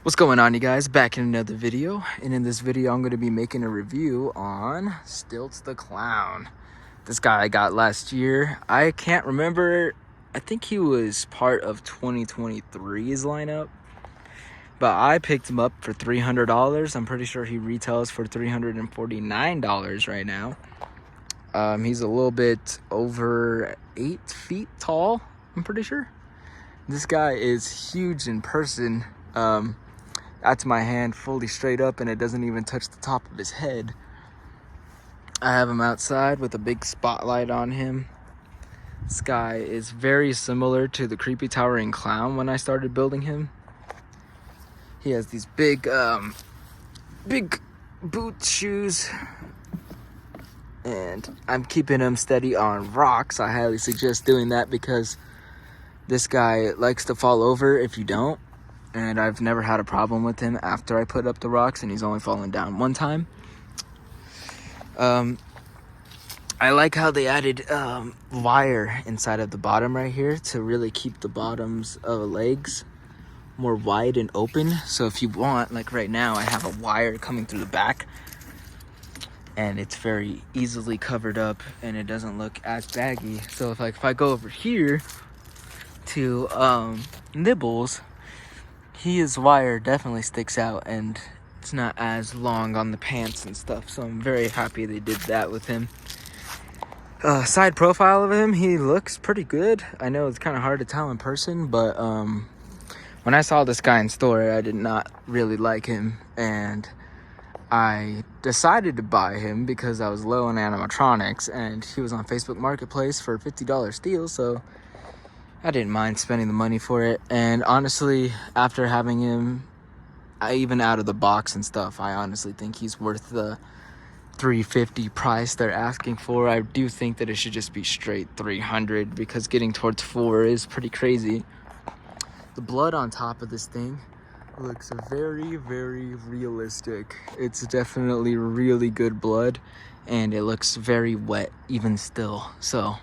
What's going on, you guys? Back in another video, and in this video I'm going to be making a review on Stilts the Clown. This guy I got last year. I can't remember, I think he was part of 2023's lineup, but I picked him up for $300. I'm pretty sure he retails for $349 right now. He's a little bit over 8 feet tall, I'm pretty sure. This guy is huge in person. That's my hand fully straight up, and it doesn't even touch the top of his head. I have him outside with a big spotlight on him. This guy is very similar to the creepy towering clown when I started building him. He has these big boot shoes, and I'm keeping him steady on rocks. I highly suggest doing that because this guy likes to fall over if you don't. And I've never had a problem with him after I put up the rocks, and he's only fallen down one time. I like how they added wire inside of the bottom right here to really keep the bottoms of the legs more wide and open. So if you want, like right now, I have a wire coming through the back, and it's very easily covered up, and it doesn't look as baggy. So if I go over here to Nibbles, his wire definitely sticks out, and it's not as long on the pants and stuff. So I'm very happy they did that with him. Side profile of him, he looks pretty good. I know it's kind of hard to tell in person, but when I saw this guy in store, I did not really like him, and I decided to buy him because I was low on animatronics, and he was on Facebook Marketplace for $50 steal, so I didn't mind spending the money for it. And honestly, after having him, even out of the box and stuff, I honestly think he's worth the $350 price they're asking for. I do think that it should just be straight $300 because getting towards $400 is pretty crazy. The blood on top of this thing looks very, very realistic. It's definitely really good blood, and it looks very wet even still. So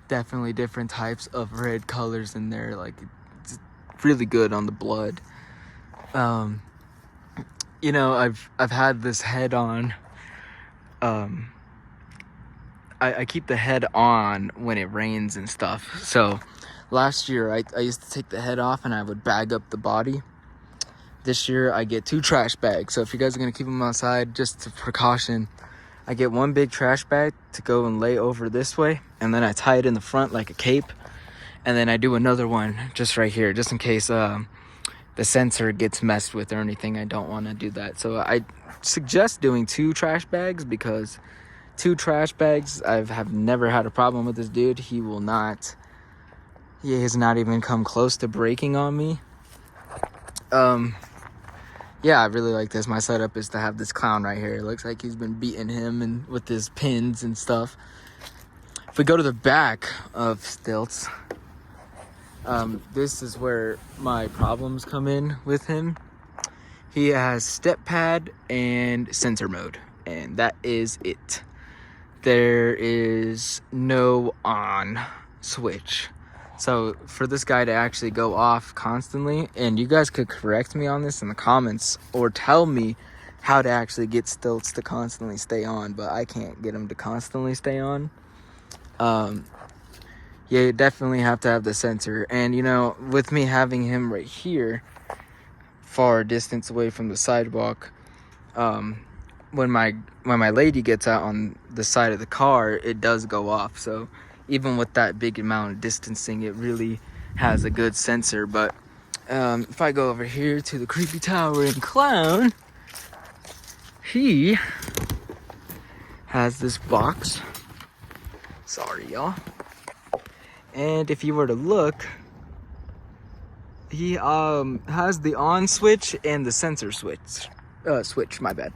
definitely different types of red colors in there. Like, it's really good on the blood. You know, I've had this head on. I keep the head on when it rains and stuff. So last year I used to take the head off and I would bag up the body. This year I get 2 trash bags. So if you guys are gonna keep them outside, just a precaution, I get one big trash bag to go and lay over this way, and then I tie it in the front like a cape, and then I do another one just right here, just in case the sensor gets messed with or anything. I don't want to do that. So I suggest doing 2 trash bags, because 2 trash bags, have never had a problem with this dude. He has not even come close to breaking on me. Yeah, I really like this. My setup is to have this clown right here. It looks like he's been beating him and with his pins and stuff. If we go to the back of Stilts, this is where my problems come in with him. He has step pad and sensor mode, and that is it. There is no on switch. So for this guy to actually go off constantly, and you guys could correct me on this in the comments or tell me how to actually get Stilts to constantly stay on, but I can't get him to constantly stay on. Yeah, you definitely have to have the sensor. And you know, with me having him right here, far distance away from the sidewalk, when my lady gets out on the side of the car, it does go off. So even with that big amount of distancing, it really has a good sensor. But if I go over here to the creepy towering clown, he has this box. Sorry, y'all. And if you were to look, he has the on switch and the sensor switch. My bad.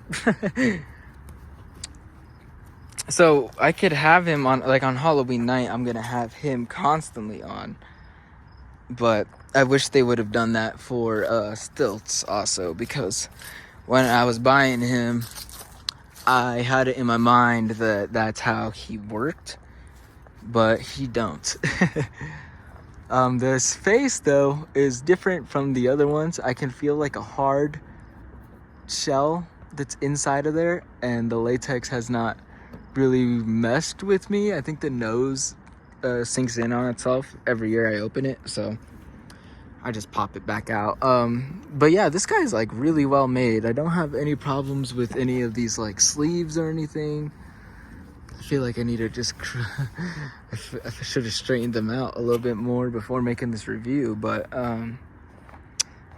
So I could have him on, like on Halloween night, I'm gonna have him constantly on. But I wish they would have done that for Stilts also, because when I was buying him, I had it in my mind that that's how he worked, but he don't. This face though is different from the other ones. I can feel like a hard shell that's inside of there, and the latex has not really messed with me. I think the nose sinks in on itself every year I open it, so I just pop it back out. But yeah, this guy's like really well made. I don't have any problems with any of these like sleeves or anything. I feel like I need to just I should have straightened them out a little bit more before making this review, but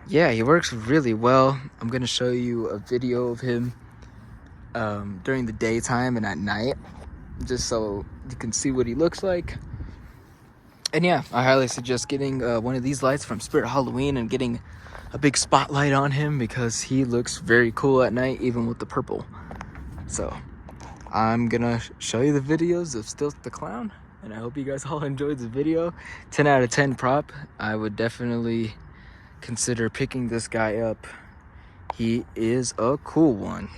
yeah, he works really well. I'm gonna show you a video of him during the daytime and at night, just so you can see what he looks like. And yeah, I highly suggest getting one of these lights from Spirt Halloween and getting a big spotlight on him, because he looks very cool at night, even with the purple. So I'm gonna show you the videos of Stilts the Clown, and I hope you guys all enjoyed the video. 10 out of 10 prop. I would definitely consider picking this guy up. He is a cool one.